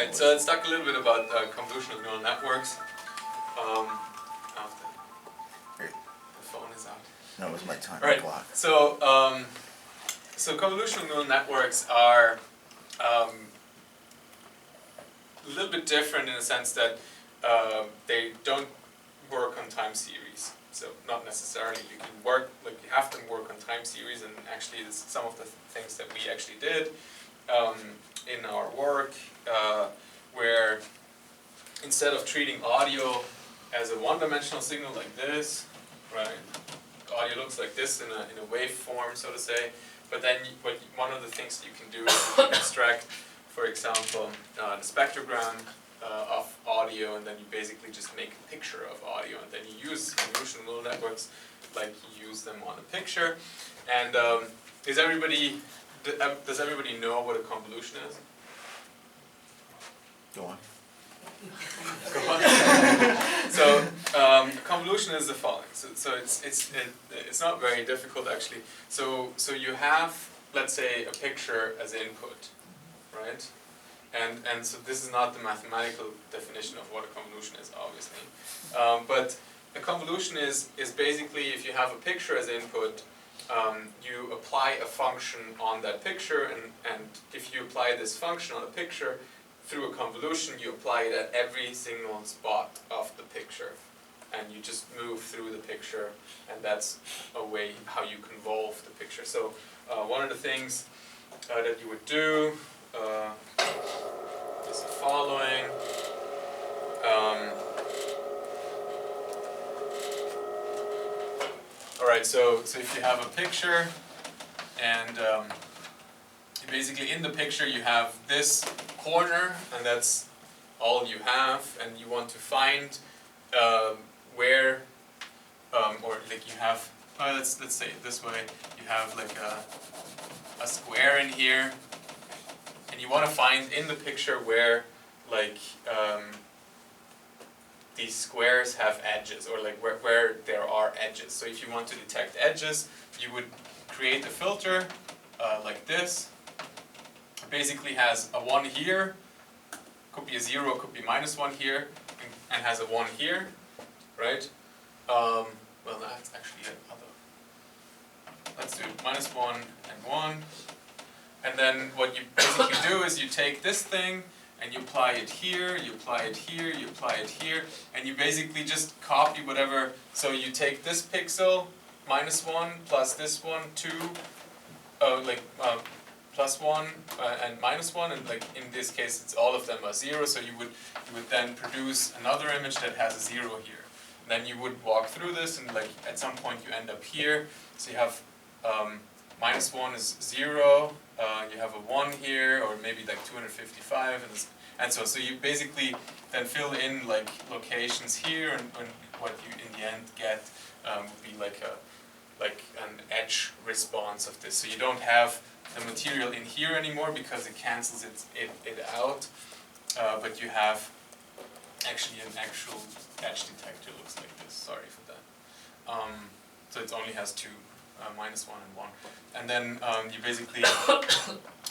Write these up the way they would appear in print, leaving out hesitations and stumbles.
Alright, so let's talk a little bit about convolutional neural networks. The phone is out. No, it was my time clock. So, so convolutional neural networks are a little bit different in the sense that they don't work on time series. So not necessarily. You can work, like you have them work on time series, and actually some of the things that we actually did in our work, where instead of treating audio as a one-dimensional signal like this, right? Audio looks like this in a waveform, so to say. But then one of the things that you can do is you can extract, for example, the spectrogram of audio, and then you basically just make a picture of audio, and then you use convolutional neural networks like you use them on a picture. And does everybody know what a convolution is? Go on. Go on. So convolution is the following. So it's not very difficult actually. So you have, let's say, a picture as input, right? And so this is not the mathematical definition of what a convolution is, obviously. But a convolution is basically if you have a picture as input, you apply a function on that picture, and if you apply this function on a picture through a convolution, you apply it at every single spot of the picture. And you just move through the picture, and that's a way how you convolve the picture. So one of the things that you would do is the following. Alright, so if you have a picture, and basically in the picture you have this corner, and that's all you have, and you want to find where, or like you have, let's say it this way, you have like a square in here, and you want to find in the picture where like these squares have edges, or like where there are edges. So if you want to detect edges, you would create a filter like this. It basically has a 1 here, could be a 0, could be -1 here, and has a 1 here, right? Well, that's actually another. Let's do -1 and 1. And then what you basically do is you take this thing, and you apply it here, you apply it here, you apply it here, and you basically just copy whatever. So you take this pixel, -1, plus this one, 2, +1 and -1, and like in this case, it's all of them are 0. So you would then produce another image that has a 0 here. And then you would walk through this, and like at some point you end up here. So you have -1 is 0. You have a 1 here, or maybe like 255, and so you basically then fill in like locations here, and what you in the end get would be like an edge response of this. So you don't have the material in here anymore because it cancels it out, but you have actually an actual edge detector. Looks like this. Sorry for that. So it only has two. -1 and 1, and then you basically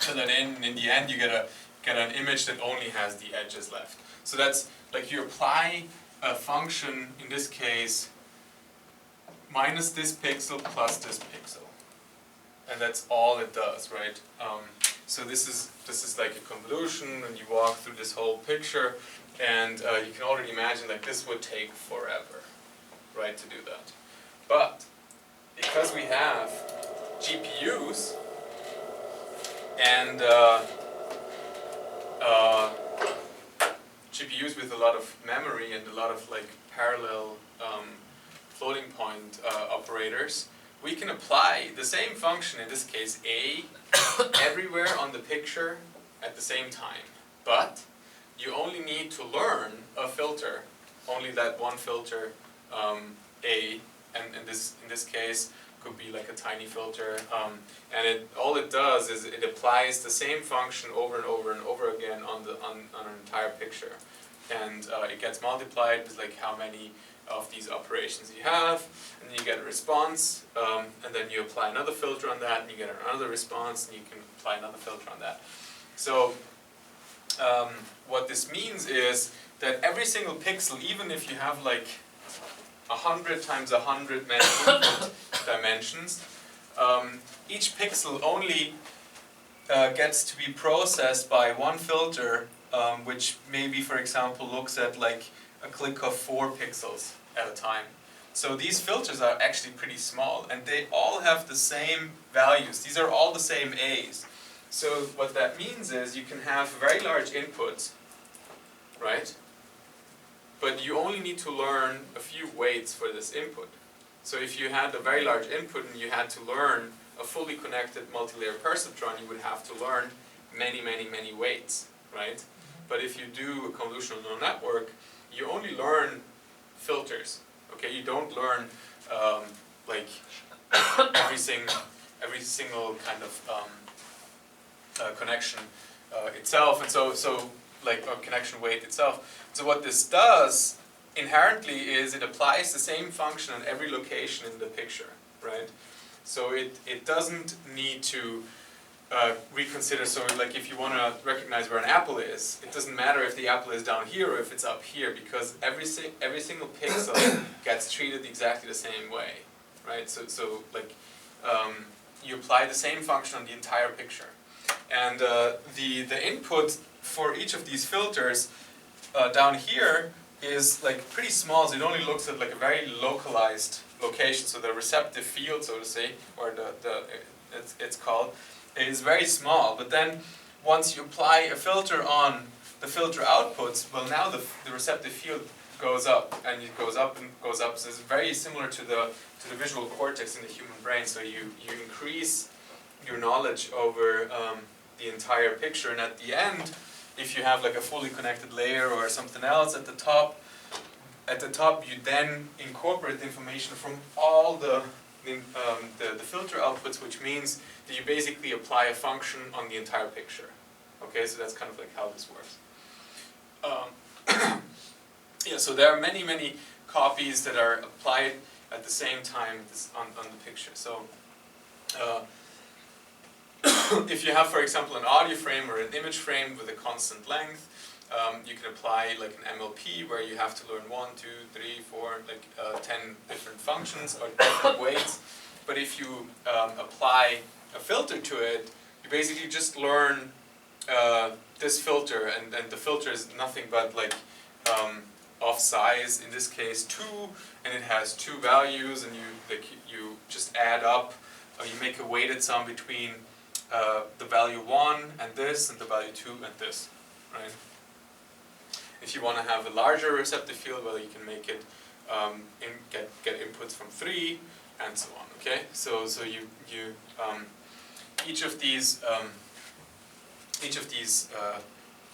fill that in, and in the end you get an image that only has the edges left. So that's like you apply a function, in this case, minus this pixel plus this pixel, and that's all it does, right? So this is like a convolution, and you walk through this whole picture, and you can already imagine like this would take forever, right, to do that, but because we have GPUs and GPUs with a lot of memory and a lot of like parallel floating point operators, we can apply the same function, in this case A, everywhere on the picture at the same time. But you only need to learn a filter, only that one filter A. And in this case, could be like a tiny filter, and all it does is it applies the same function over and over and over again on an entire picture, and it gets multiplied with like how many of these operations you have, and then you get a response, and then you apply another filter on that, and you get another response, and you can apply another filter on that. So what this means is that every single pixel, even if you have like 100 times 100 many input dimensions, each pixel only gets to be processed by one filter, which maybe, for example, looks at like a click of 4 pixels at a time. So these filters are actually pretty small, and they all have the same values. These are all the same A's. So what that means is you can have very large inputs, right? But you only need to learn a few weights for this input. So if you had a very large input and you had to learn a fully connected multi-layer perceptron, you would have to learn many, many, many weights, right? But if you do a convolutional neural network, you only learn filters, okay? You don't learn like every single kind of connection itself, and so like a connection weight itself. So what this does inherently is it applies the same function on every location in the picture, right? So it doesn't need to reconsider. So like if you want to recognize where an apple is, it doesn't matter if the apple is down here or if it's up here, because every single pixel gets treated exactly the same way, right? So like you apply the same function on the entire picture, and the input for each of these filters down here is like pretty small. So it only looks at like a very localized location. So the receptive field, so to say, or it's called, is very small. But then once you apply a filter on the filter outputs, well, now the receptive field goes up, and it goes up and goes up. So it's very similar to the visual cortex in the human brain. So you increase your knowledge over the entire picture, and at the end, if you have like a fully connected layer or something else at the top, you then incorporate the information from all the filter outputs, which means that you basically apply a function on the entire picture. Okay, so that's kind of like how this works. Yeah, so there are many, many copies that are applied at the same time on the picture. So if you have, for example, an audio frame or an image frame with a constant length, you can apply like an MLP where you have to learn 1, 2, 3, 4, like 10 different functions or different weights. But if you apply a filter to it, you basically just learn this filter, and the filter is nothing but like of size, in this case 2, and it has 2 values, and you just add up, you make a weighted sum between the value 1 and the value 2 and this, right? If you want to have a larger receptive field, well, you can make it get inputs from 3 and so on. Okay, so you each of these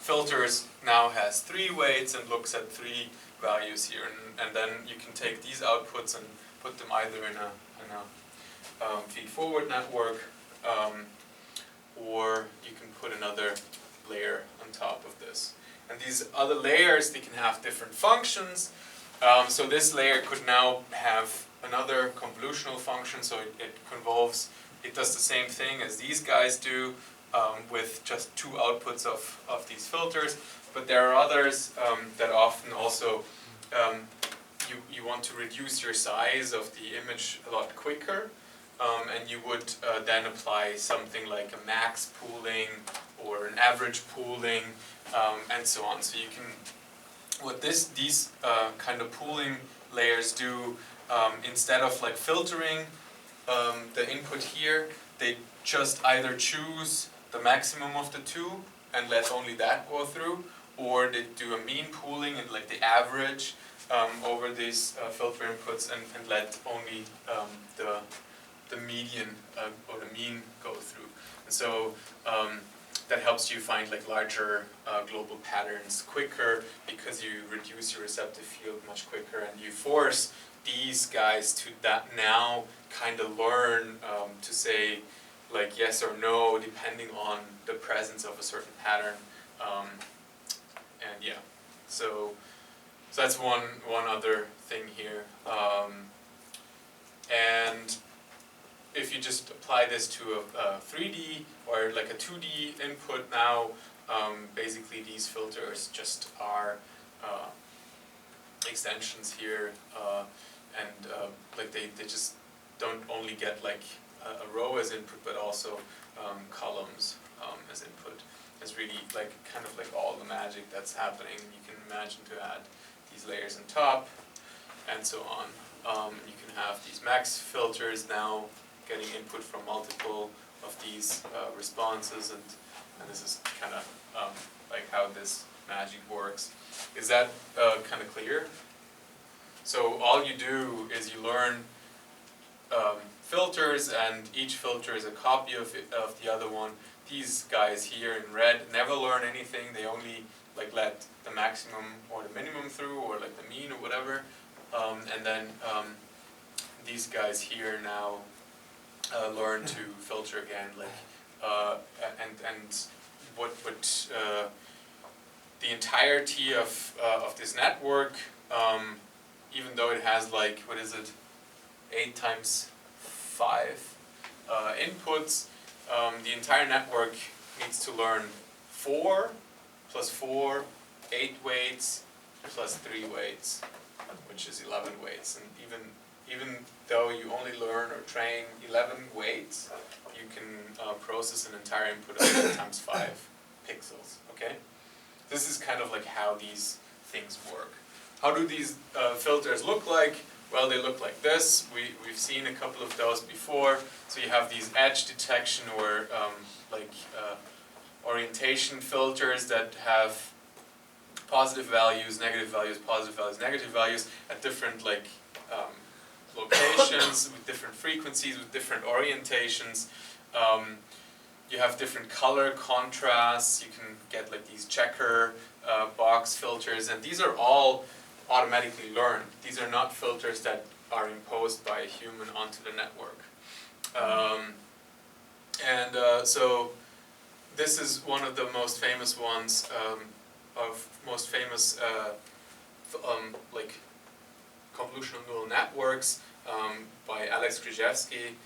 filters now has 3 weights and looks at 3 values here, and then you can take these outputs and put them either in a feed-forward network, or you can put another layer on top of this. And these other layers, they can have different functions. So this layer could now have another convolutional function, so it does the same thing as these guys do, with just 2 outputs of these filters. But there are others that often also, you want to reduce your size of the image a lot quicker, and you would then apply something like a max pooling or an average pooling, and so on. So you can, what these kind of pooling layers do, instead of like filtering the input here, they just either choose the maximum of the 2 and let only that go through, or they do a mean pooling and like the average over these filter inputs, and let only the median or the mean go through. And so that helps you find like larger global patterns quicker, because you reduce your receptive field much quicker, and you force these guys to now kind of learn to say like yes or no depending on the presence of a certain pattern, and yeah, so that's one other thing here, and if you just apply this to a 3D or like a 2D input now, basically these filters just are extensions here, and like they just don't only get like a row as input, but also columns as input. It's really like kind of like all the magic that's happening. You can imagine to add these layers on top, and so on. You can have these max filters now getting input from multiple of these responses, and this is kind of like how this magic works. Is that kind of clear? So all you do is you learn filters, and each filter is a copy of the other one. These guys here in red never learn anything. They only like let the maximum or the minimum through, or like the mean or whatever. And then these guys here now learn to filter again, like and what the entirety of this network, even though it has like, what is it, 8 times 5 inputs, the entire network needs to learn 4 plus 4, 8 weights plus 3 weights, which is 11 weights. And even though you only learn or train 11 weights, you can process an entire input of 8 times 5 pixels. Okay, this is kind of like how these things work. How do these filters look like? Well, they look like this. We've seen a couple of those before. So you have these edge detection or orientation filters that have positive values, negative values, positive values, negative values at different locations with different frequencies, with different orientations. You have different color contrasts. You can get like these checker box filters, and these are all automatically learned. These are not filters that are imposed by a human onto the network. So this is one of the most famous ones, like convolutional neural networks by Alex Krzyzewski,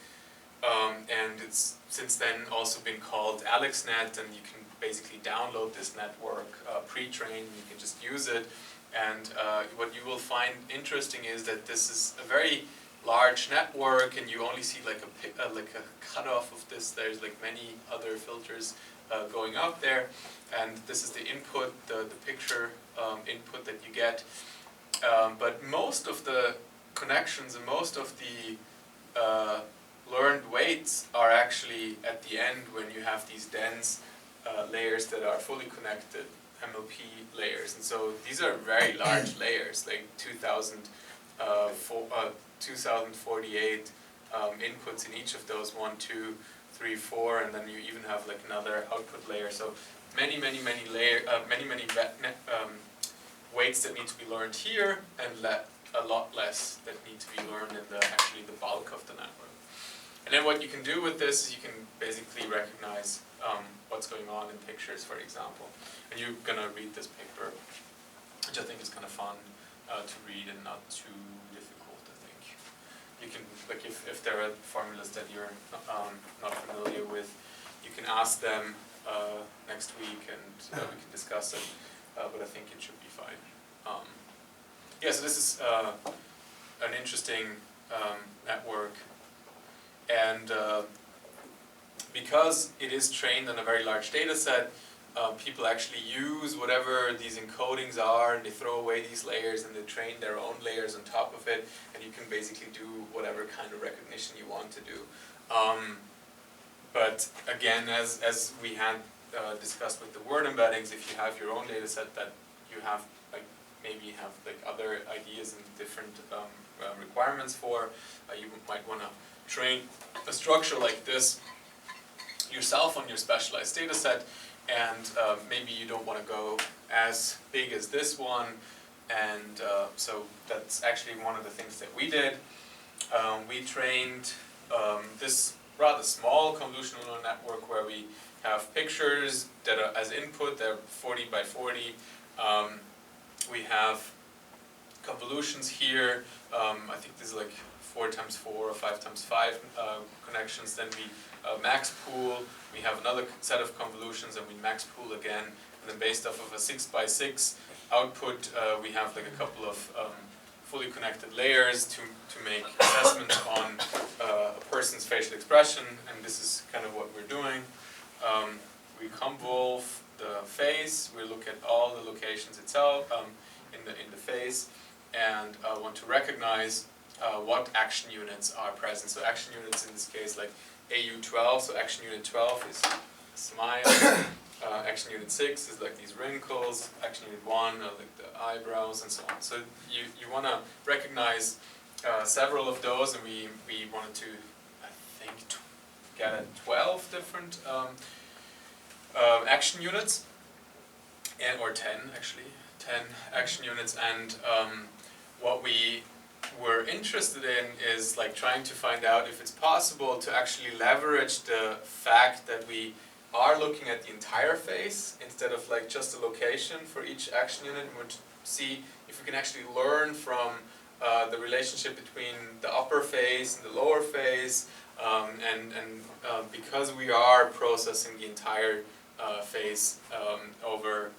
and it's since then also been called AlexNet, and you can basically download this network pre-trained. You can just use it. And what you will find interesting is that this is a very large network, and you only see like a cutoff of this. There's like many other filters going up there, and this is the input, the picture input that you get. But most of the connections and most of the learned weights are actually at the end, when you have these dense layers that are fully connected, MLP layers. And so these are very large layers, like 2048 inputs in each of those, 1, 2, 3, 4, and then you even have like another output layer. So many weights that need to be learned here, and a lot less that need to be learned in actually the bulk of the network. And then what you can do with this is you can basically recognize what's going on in pictures, for example. And you're gonna read this paper, which I think is kind of fun to read and not too difficult, I think. You can, like, if there are formulas that you're not familiar with, you can ask them next week, and we can discuss it. But I think it should be fine. Yeah, so this is an interesting network, and because it is trained on a very large data set, people actually use whatever these encodings are, and they throw away these layers, and they train their own layers on top of it, and you can basically do whatever kind of recognition you want to do. But again, as we had discussed with the word embeddings, if you have your own data set that you have, like, maybe have like other ideas and different requirements for, you might want to train a structure like this yourself on your specialized data set, and maybe you don't want to go as big as this one, and so that's actually one of the things that we did. We trained this rather small convolutional neural network where we have pictures that are as input, they're 40 by 40. We have convolutions here. I think this is like 4 times 4 or 5 times 5 connections. Then we max pool. We have another set of convolutions, and we max pool again. and then based off of a 6x6 output, we have like a couple of fully connected layers to make assessments on a person's facial expression, and this is kind of what we're doing. We convolve the face, we look at all the locations itself in the face, and want to recognize what action units are present. So action units in this case like AU12, so action unit 12 is smile, action unit 6 is like these wrinkles, action unit 1 are like the eyebrows and so on. So you want to recognize several of those, and we wanted to, I think, get at 12 different action units, or 10 actually, 10 action units, and what we were interested in is like trying to find out if it's possible to actually leverage the fact that we are looking at the entire face instead of like just a location for each action unit, and would see if we can actually learn from the relationship between the upper face and the lower face, and because we are processing the entire face over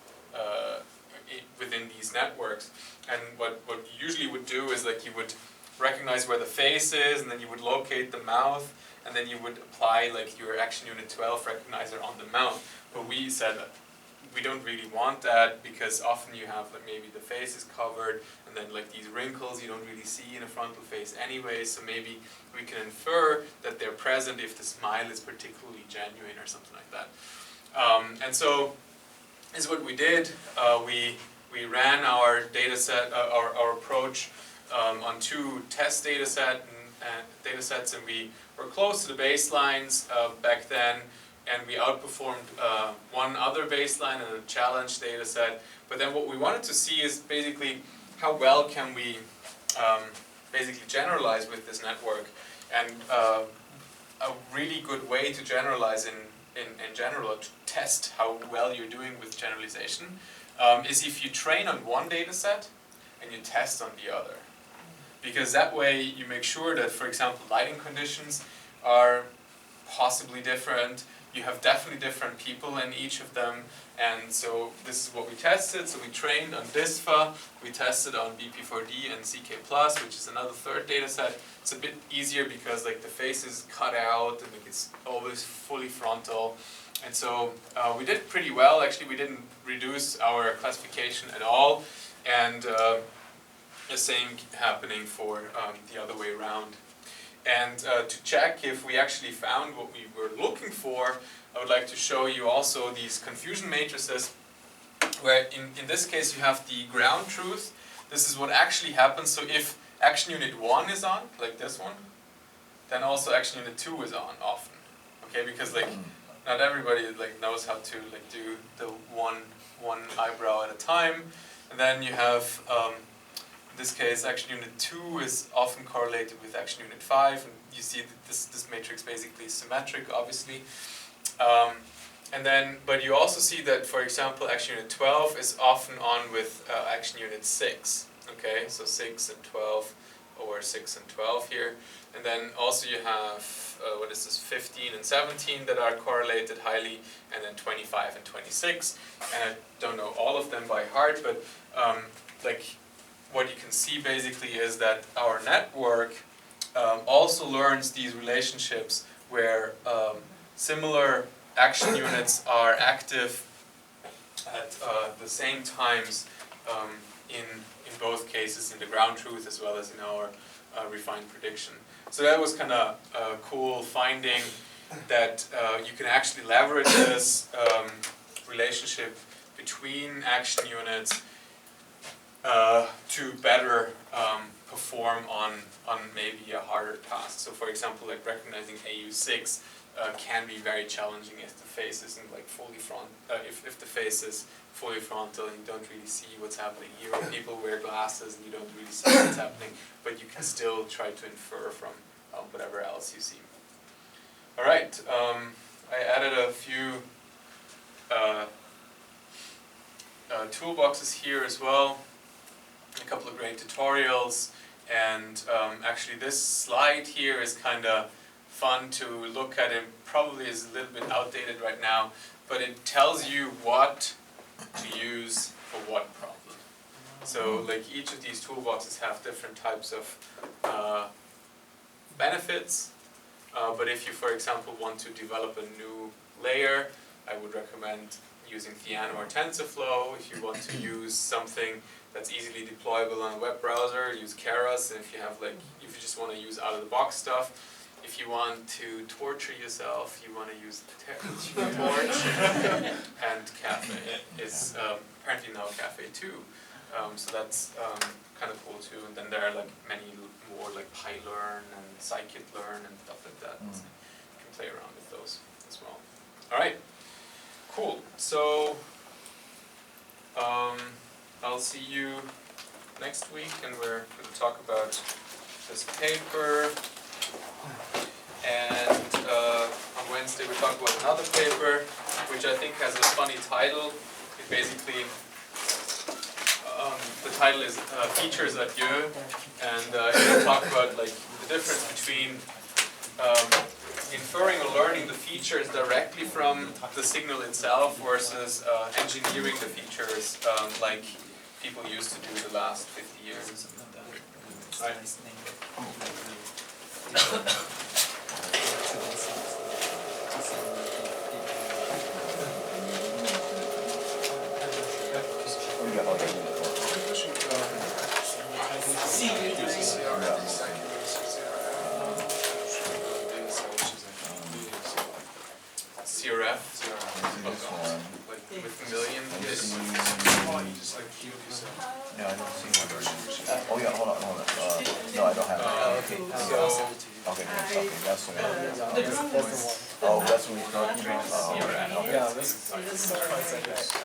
within these networks. And what you usually would do is like you would recognize where the face is, and then you would locate the mouth, and then you would apply like your action unit 12 recognizer on the mouth. But we said that we don't really want that, because often you have like maybe the face is covered, and then like these wrinkles you don't really see in a frontal face anyway, so maybe we can infer that they're present if the smile is particularly genuine or something like that. And so this is what we did. We ran our data set, our approach on 2 test data sets, and we were close to the baselines back then, and we outperformed one other baseline and a challenge data set. But then what we wanted to see is basically how well can we basically generalize with this network. And a really good way to generalize in general, to test how well you're doing with generalization, is if you train on one data set and you test on the other. Because that way you make sure that, for example, lighting conditions are possibly different. You have definitely different people in each of them, and so this is what we tested. So we trained on DISFA, we tested on BP4D and CK+, which is another third data set. It's a bit easier because like the face is cut out and like, it's always fully frontal. And so we did pretty well. Actually, we didn't reduce our classification at all, and the same happening for the other way around. And to check if we actually found what we were looking for, I would like to show you also these confusion matrices, where in this case you have the ground truth. This is what actually happens. So if action unit 1 is on, like this one, then also action unit 2 is on often. Okay, because like not everybody like knows how to like do the one eyebrow at a time. And then you have in this case, action unit 2 is often correlated with action unit 5, and you see that this matrix basically is symmetric, obviously. And then, but you also see that, for example, action unit 12 is often on with action unit 6. Okay, so 6 and 12, or 6 and 12 here. And then also you have, what is this, 15 and 17 that are correlated highly, and then 25 and 26. And I don't know all of them by heart, but like, what you can see basically is that our network also learns these relationships where similar action units are active at the same times in both cases, in the ground truth as well as in our refined prediction. So that was kind of a cool finding, that you can actually leverage this relationship between action units to better perform on maybe a harder task. So for example, like recognizing AU6 can be very challenging if the face isn't like fully if the face is fully frontal and you don't really see what's happening here, or people wear glasses and you don't really see what's happening, but you can still try to infer from whatever else you see. Alright, I added a few toolboxes here as well. A couple of great tutorials, and actually this slide here is kind of fun to look at. It probably is a little bit outdated right now, but it tells you what to use for what problem. So like each of these toolboxes have different types of benefits, but if you, for example, want to develop a new layer, I would recommend using Theano or TensorFlow. If you want to use something that's easily deployable on a web browser, use Keras. And if you have like, if you just want to use out-of-the-box stuff, if you want to torture yourself, you want to use Torch and Cafe. It's apparently now Cafe too. So that's kind of cool too. And then there are like many more like PyLearn and Scikit-learn and stuff like that. So you can play around with those as well. All right, cool. So I'll see you next week, and we're going to talk about this paper. And on Wednesday we talk about another paper, which I think has a funny title. It basically, the title is Features Adieu, and we talk about like the difference between inferring or learning the features directly from the signal itself versus engineering the features like people used to do the last 50 years. Right. CRF? Like with million hits? No, I don't see one. Oh yeah, hold on. No, I don't have it. Okay, that's the one. Oh, that's what we're talking about. Yeah, this is